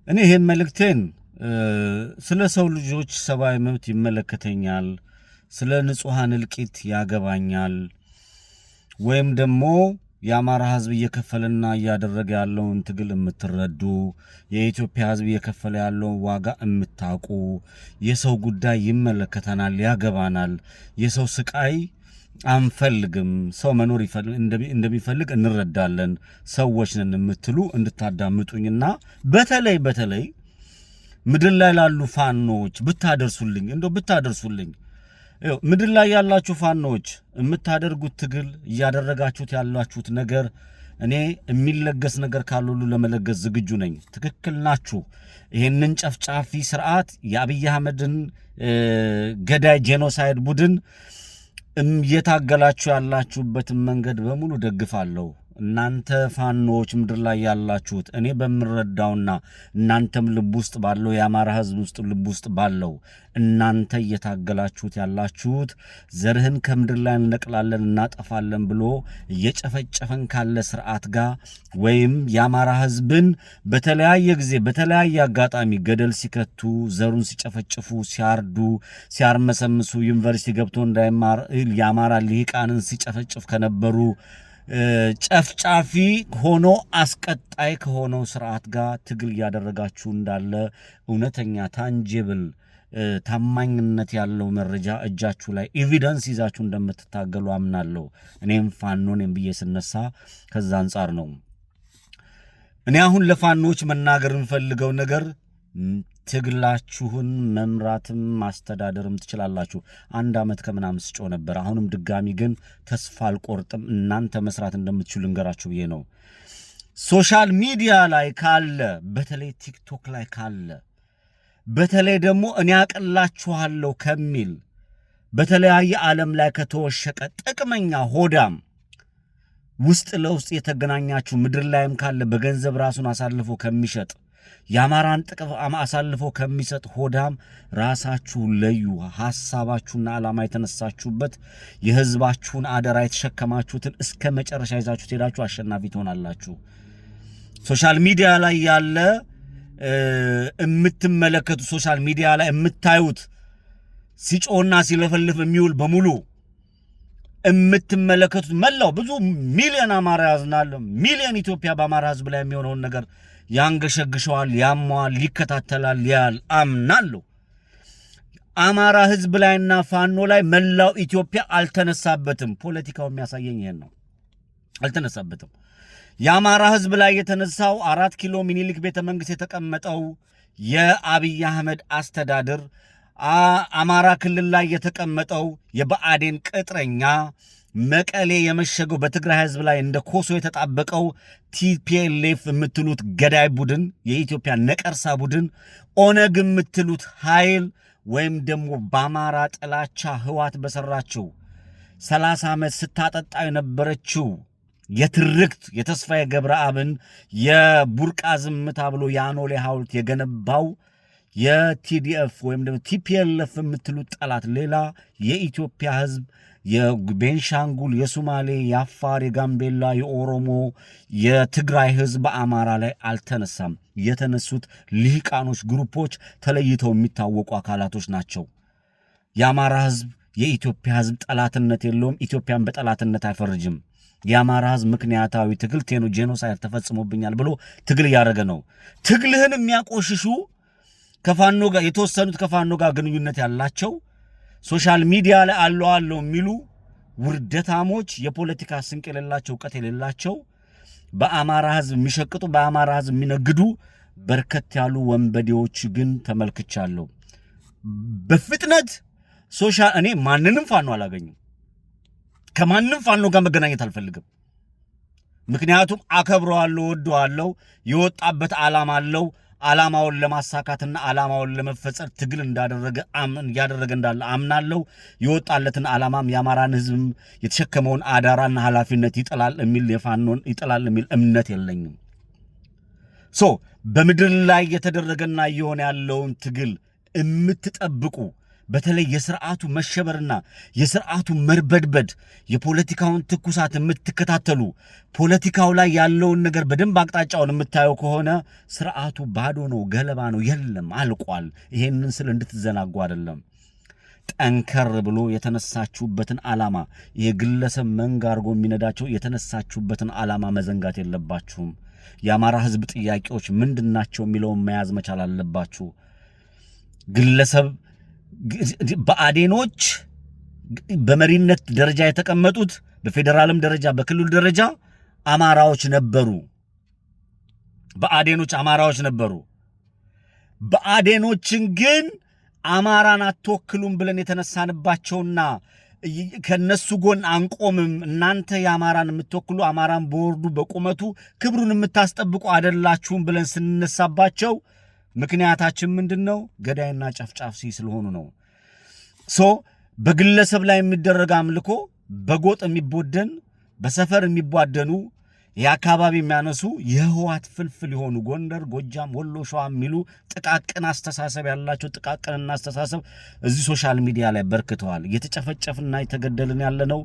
እኔ ይሄን መልእክቴን ስለ ሰው ልጆች ሰብአዊ መብት ይመለከተኛል፣ ስለ ንጹሃን እልቂት ያገባኛል፣ ወይም ደግሞ የአማራ ህዝብ እየከፈለና እያደረገ ያለውን ትግል የምትረዱ የኢትዮጵያ ህዝብ እየከፈለ ያለውን ዋጋ የምታውቁ የሰው ጉዳይ ይመለከተናል፣ ያገባናል፣ የሰው ስቃይ አንፈልግም፣ ሰው መኖር እንደሚፈልግ እንረዳለን፣ ሰዎች ነን የምትሉ እንድታዳምጡኝና በተለይ ምድር ላይ ላሉ ፋኖች ብታደርሱልኝ ምድር ላይ ያላችሁ ፋኖች የምታደርጉት ትግል እያደረጋችሁት ያላችሁት ነገር እኔ የሚለገስ ነገር ካለ ሁሉ ለመለገስ ዝግጁ ነኝ። ትክክል ናችሁ። ይሄንን ጨፍጫፊ ስርዓት የአብይ አህመድን ገዳይ ጄኖሳይድ ቡድን እየታገላችሁ ያላችሁበትን መንገድ በሙሉ ደግፋለሁ። እናንተ ፋኖች ምድር ላይ ያላችሁት እኔ በምረዳውና እናንተም ልብ ውስጥ ባለው የአማራ ህዝብ ውስጥ ልብ ውስጥ ባለው እናንተ እየታገላችሁት ያላችሁት ዘርህን ከምድር ላይ እንነቅላለን እናጠፋለን ብሎ እየጨፈጨፈን ካለ ስርዓት ጋር ወይም የአማራ ህዝብን በተለያየ ጊዜ በተለያየ አጋጣሚ ገደል ሲከቱ ዘሩን ሲጨፈጭፉ ሲያርዱ ሲያርመሰምሱ ዩኒቨርሲቲ ገብቶ እንዳይማር የአማራ ልሂቃንን ሲጨፈጭፍ ከነበሩ ጨፍጫፊ ሆኖ አስቀጣይ ከሆነው ስርዓት ጋር ትግል ያደረጋችሁ እንዳለ እውነተኛ ታንጂብል ታማኝነት ያለው መረጃ እጃችሁ ላይ ኤቪደንስ ይዛችሁ እንደምትታገሉ አምናለሁ። እኔም ፋኖ ነኝ ብዬ ስነሳ ከዛ አንፃር ነው። እኔ አሁን ለፋኖች መናገር እንፈልገው ነገር ትግላችሁን መምራትም ማስተዳደርም ትችላላችሁ። 1 ዓመት ከምናምን ስጮ ነበር። አሁንም ድጋሚ ግን ተስፋ አልቆርጥም። እናንተ መስራት እንደምትችሉ ልንገራችሁ ብዬ ነው። ሶሻል ሚዲያ ላይ ካለ በተለይ ቲክቶክ ላይ ካለ በተለይ ደግሞ እኔ አቀላችኋለሁ ከሚል በተለያየ ዓለም ላይ ከተወሸቀ ጥቅመኛ ሆዳም ውስጥ ለውስጥ የተገናኛችሁ ምድር ላይም ካለ በገንዘብ ራሱን አሳልፎ ከሚሸጥ የአማራን ጥቅም አሳልፎ ከሚሰጥ ሆዳም ራሳችሁ ለዩ። ሐሳባችሁና ዓላማ የተነሳችሁበት የህዝባችሁን አደራ የተሸከማችሁትን እስከ መጨረሻ ይዛችሁ ሄዳችሁ አሸናፊ ትሆናላችሁ። ሶሻል ሚዲያ ላይ ያለ የምትመለከቱ ሶሻል ሚዲያ ላይ የምታዩት ሲጮና ሲለፈልፍ የሚውል በሙሉ የምትመለከቱት መላው ብዙ ሚሊዮን አማራ ያዝናል፣ ሚሊዮን ኢትዮጵያ በአማራ ህዝብ ላይ የሚሆነውን ነገር ያንገሸግሸዋል፣ ያሟል፣ ይከታተላል፣ ያል አምናለሁ። አማራ ህዝብ ላይና ፋኖ ላይ መላው ኢትዮጵያ አልተነሳበትም። ፖለቲካው የሚያሳየኝ ይሄን ነው። አልተነሳበትም። የአማራ ህዝብ ላይ የተነሳው 4 ኪሎ ሚኒሊክ ቤተ መንግስት የተቀመጠው የአብይ አህመድ አስተዳደር አማራ ክልል ላይ የተቀመጠው የብአዴን ቅጥረኛ መቀሌ የመሸገው በትግራይ ህዝብ ላይ እንደ ኮሶ የተጣበቀው ቲፒኤልኤፍ የምትሉት ገዳይ ቡድን የኢትዮጵያ ነቀርሳ ቡድን ኦነግ የምትሉት ኃይል ወይም ደግሞ በአማራ ጥላቻ ህዋት በሰራችው 30 ዓመት ስታጠጣ የነበረችው የትርክት የተስፋዬ ገብረአብን የቡርቃ ዝምታ ብሎ የአኖሌ ሐውልት የገነባው የቲዲኤፍ ወይም ደግሞ ቲፒኤልኤፍ የምትሉት ጠላት ሌላ የኢትዮጵያ ህዝብ የቤንሻንጉል፣ የሶማሌ፣ የአፋር፣ የጋምቤላ፣ የኦሮሞ፣ የትግራይ ህዝብ በአማራ ላይ አልተነሳም። የተነሱት ልሂቃኖች ግሩፖች ተለይተው የሚታወቁ አካላቶች ናቸው። የአማራ ህዝብ የኢትዮጵያ ህዝብ ጠላትነት የለውም። ኢትዮጵያን በጠላትነት አይፈርጅም። የአማራ ህዝብ ምክንያታዊ ትግል ጄኖሳይድ ተፈጽሞብኛል ብሎ ትግል እያደረገ ነው። ትግልህን የሚያቆሽሹ ከፋኖ ጋር የተወሰኑት ከፋኖ ጋር ግንኙነት ያላቸው ሶሻል ሚዲያ ላይ አለው የሚሉ ውርደታሞች የፖለቲካ ስንቅ የሌላቸው እውቀት የሌላቸው በአማራ ህዝብ የሚሸቅጡ በአማራ ህዝብ የሚነግዱ በርከት ያሉ ወንበዴዎች ግን ተመልክቻለሁ። በፍጥነት እኔ ማንንም ፋኖ አላገኝም። ከማንም ፋኖ ጋር መገናኘት አልፈልግም። ምክንያቱም አከብረዋለሁ፣ ወደዋለሁ። የወጣበት ዓላማ አለው። ዓላማውን ለማሳካትና ዓላማውን ለመፈጸም ትግል ያደረገ እንዳለ አምናለሁ። የወጣለትን ዓላማም የአማራን ህዝብ የተሸከመውን አዳራና ኃላፊነት ይጥላል የሚል እምነት የለኝም። በምድር ላይ የተደረገና እየሆነ ያለውን ትግል የምትጠብቁ በተለይ የሥርዓቱ መሸበርና የሥርዓቱ መርበድበድ የፖለቲካውን ትኩሳት የምትከታተሉ ፖለቲካው ላይ ያለውን ነገር በደንብ አቅጣጫውን የምታየው ከሆነ ሥርዓቱ ባዶ ነው፣ ገለባ ነው፣ የለም አልቋል። ይሄንን ስል እንድትዘናጉ አይደለም። ጠንከር ብሎ የተነሳችሁበትን ዓላማ የግለሰብ መንጋ አድርጎ የሚነዳቸው የተነሳችሁበትን ዓላማ መዘንጋት የለባችሁም። የአማራ ሕዝብ ጥያቄዎች ምንድናቸው የሚለውን መያዝ መቻል አለባችሁ። ግለሰብ በአዴኖች በመሪነት ደረጃ የተቀመጡት በፌደራልም ደረጃ በክልል ደረጃ አማራዎች ነበሩ። በአዴኖች አማራዎች ነበሩ። በአዴኖችን ግን አማራን አትወክሉም ብለን የተነሳንባቸውና ከነሱ ጎን አንቆምም፣ እናንተ የአማራን የምትወክሉ አማራን በወርዱ በቁመቱ ክብሩን የምታስጠብቁ አይደላችሁም ብለን ስንነሳባቸው ምክንያታችን ምንድነው? ገዳይና ጨፍጫፊ ስለሆኑ ነው። በግለሰብ ላይ የሚደረግ አምልኮ በጎጥ የሚቦደን በሰፈር የሚቧደኑ የአካባቢ የሚያነሱ የህዋት ፍልፍል የሆኑ ጎንደር፣ ጎጃም፣ ወሎ፣ ሸዋ የሚሉ ጥቃቅን አስተሳሰብ ያላቸው ጥቃቅንና አስተሳሰብ እዚህ ሶሻል ሚዲያ ላይ በርክተዋል። እየተጨፈጨፍና የተገደልን ያለነው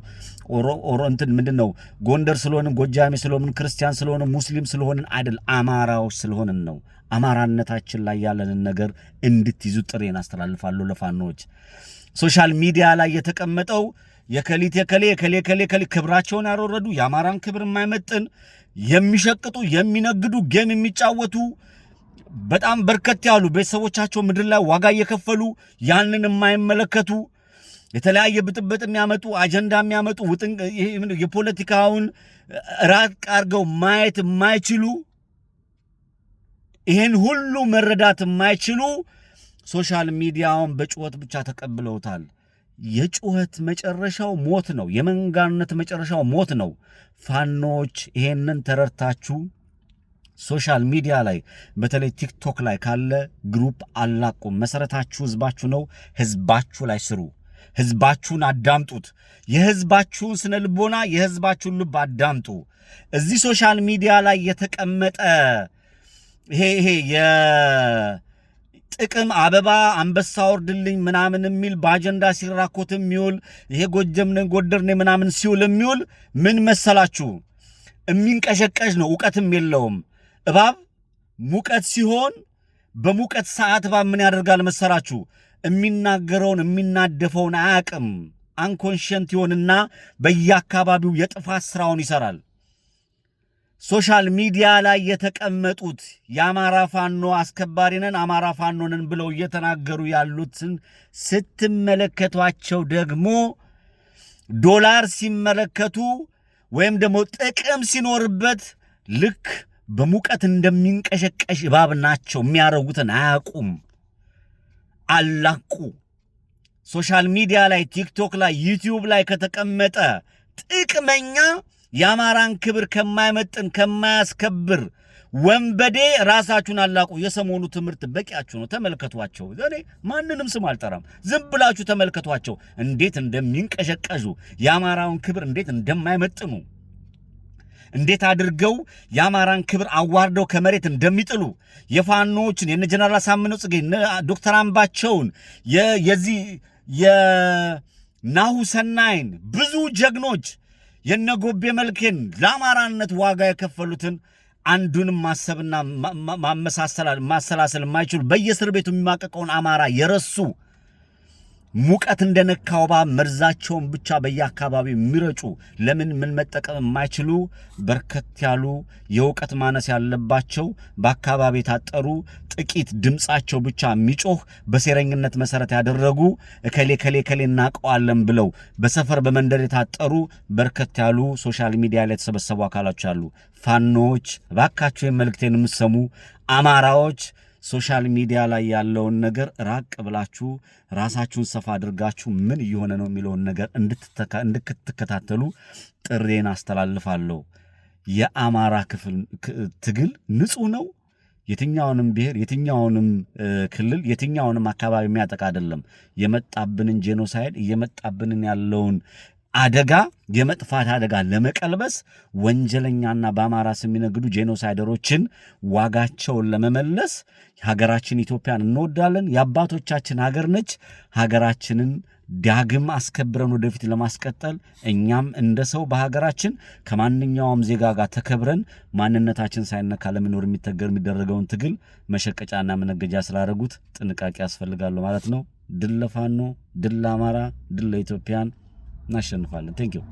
ምንድነው? ጎንደር ስለሆንን፣ ጎጃሜ ስለሆንን፣ ክርስቲያን ስለሆንን፣ ሙስሊም ስለሆንን አይደል፣ አማራዎች ስለሆንን ነው። አማራነታችን ላይ ያለንን ነገር እንድትይዙ ጥሬን አስተላልፋለሁ ለፋኖች። ሶሻል ሚዲያ ላይ የተቀመጠው የከሊት የከሌ ክብራቸውን ያወረዱ የአማራን ክብር የማይመጥን የሚሸቅጡ የሚነግዱ ጌም የሚጫወቱ በጣም በርከት ያሉ ቤተሰቦቻቸው ምድር ላይ ዋጋ እየከፈሉ ያንን የማይመለከቱ የተለያየ ብጥብጥ የሚያመጡ አጀንዳ የሚያመጡ የፖለቲካውን ራቅ አድርገው ማየት የማይችሉ ይህን ሁሉ መረዳት የማይችሉ ሶሻል ሚዲያውን በጩኸት ብቻ ተቀብለውታል። የጩኸት መጨረሻው ሞት ነው። የመንጋነት መጨረሻው ሞት ነው። ፋኖች ይሄንን ተረድታችሁ ሶሻል ሚዲያ ላይ በተለይ ቲክቶክ ላይ ካለ ግሩፕ አላቁም። መሰረታችሁ ህዝባችሁ ነው። ህዝባችሁ ላይ ስሩ። ህዝባችሁን አዳምጡት። የህዝባችሁን ስነ ልቦና የህዝባችሁን ልብ አዳምጡ። እዚህ ሶሻል ሚዲያ ላይ የተቀመጠ ይሄ ጥቅም አበባ አንበሳ ወርድልኝ ምናምን የሚል በአጀንዳ ሲራኮት የሚውል ይሄ ጎንደር ነኝ ምናምን ሲውል የሚውል ምን መሰላችሁ? የሚንቀሸቀሽ ነው። ዕውቀትም የለውም። እባብ ሙቀት ሲሆን በሙቀት ሰዓት እባብ ምን ያደርጋል መሰላችሁ? የሚናገረውን የሚናደፈውን አያቅም። አንኮንሽንት ይሆንና በየአካባቢው የጥፋት ስራውን ይሰራል። ሶሻል ሚዲያ ላይ የተቀመጡት የአማራ ፋኖ አስከባሪ ነን አማራ ፋኖ ነን ብለው እየተናገሩ ያሉትን ስትመለከቷቸው ደግሞ ዶላር ሲመለከቱ ወይም ደግሞ ጥቅም ሲኖርበት ልክ በሙቀት እንደሚንቀሸቀሽ እባብ ናቸው። የሚያረጉትን አያውቁም፣ አላቁ። ሶሻል ሚዲያ ላይ ቲክቶክ ላይ ዩቲዩብ ላይ ከተቀመጠ ጥቅመኛ የአማራን ክብር ከማይመጥን ከማያስከብር ወንበዴ ራሳችሁን አላቁ። የሰሞኑ ትምህርት በቂያችሁ ነው። ተመልከቷቸው። እኔ ማንንም ስም አልጠራም። ዝም ብላችሁ ተመልከቷቸው እንዴት እንደሚንቀሸቀዡ፣ የአማራውን ክብር እንዴት እንደማይመጥኑ፣ እንዴት አድርገው የአማራን ክብር አዋርደው ከመሬት እንደሚጥሉ የፋኖችን የነ ጀነራል አሳምነው ጽጌ ዶክተር አምባቸውን የዚህ የናሁ ሰናይን ብዙ ጀግኖች የነጎቤ መልኬን ለአማራነት ዋጋ የከፈሉትን አንዱንም ማሰብና ማሰላሰል የማይችሉ በየእስር ቤቱ የሚማቀቀውን አማራ የረሱ ሙቀት እንደነካው እባብ መርዛቸውን ብቻ በየአካባቢው የሚረጩ ለምን ምን መጠቀም የማይችሉ በርከት ያሉ የእውቀት ማነስ ያለባቸው በአካባቢ የታጠሩ ጥቂት ድምጻቸው ብቻ የሚጮህ በሴረኝነት መሰረት ያደረጉ እከሌ እናቀዋለን ብለው በሰፈር በመንደር የታጠሩ በርከት ያሉ ሶሻል ሚዲያ ላይ የተሰበሰቡ አካላች አሉ። ፋኖች ባካችሁ የመልእክቴን የምትሰሙ አማራዎች ሶሻል ሚዲያ ላይ ያለውን ነገር ራቅ ብላችሁ ራሳችሁን ሰፋ አድርጋችሁ ምን እየሆነ ነው የሚለውን ነገር እንድትከታተሉ ጥሬን አስተላልፋለሁ። የአማራ ክፍል ትግል ንጹህ ነው። የትኛውንም ብሔር የትኛውንም ክልል የትኛውንም አካባቢ የሚያጠቃ አይደለም። የመጣብንን ጄኖሳይድ እየመጣብንን ያለውን አደጋ የመጥፋት አደጋ ለመቀልበስ ወንጀለኛና በአማራ ስም የሚነግዱ ጄኖሳይደሮችን ዋጋቸውን ለመመለስ ሀገራችን ኢትዮጵያን እንወዳለን። የአባቶቻችን ሀገር ነች። ሀገራችንን ዳግም አስከብረን ወደፊት ለማስቀጠል እኛም እንደ ሰው በሀገራችን ከማንኛውም ዜጋ ጋር ተከብረን ማንነታችን ሳይነካ ለመኖር የሚደረገውን ትግል መሸቀጫና መነገጃ ስላደረጉት ጥንቃቄ ያስፈልጋል ማለት ነው። ድል ለፋኖ፣ ድል ለአማራ፣ ድል ለኢትዮጵያን። እናሸንፋለን። ቴንክ ዩ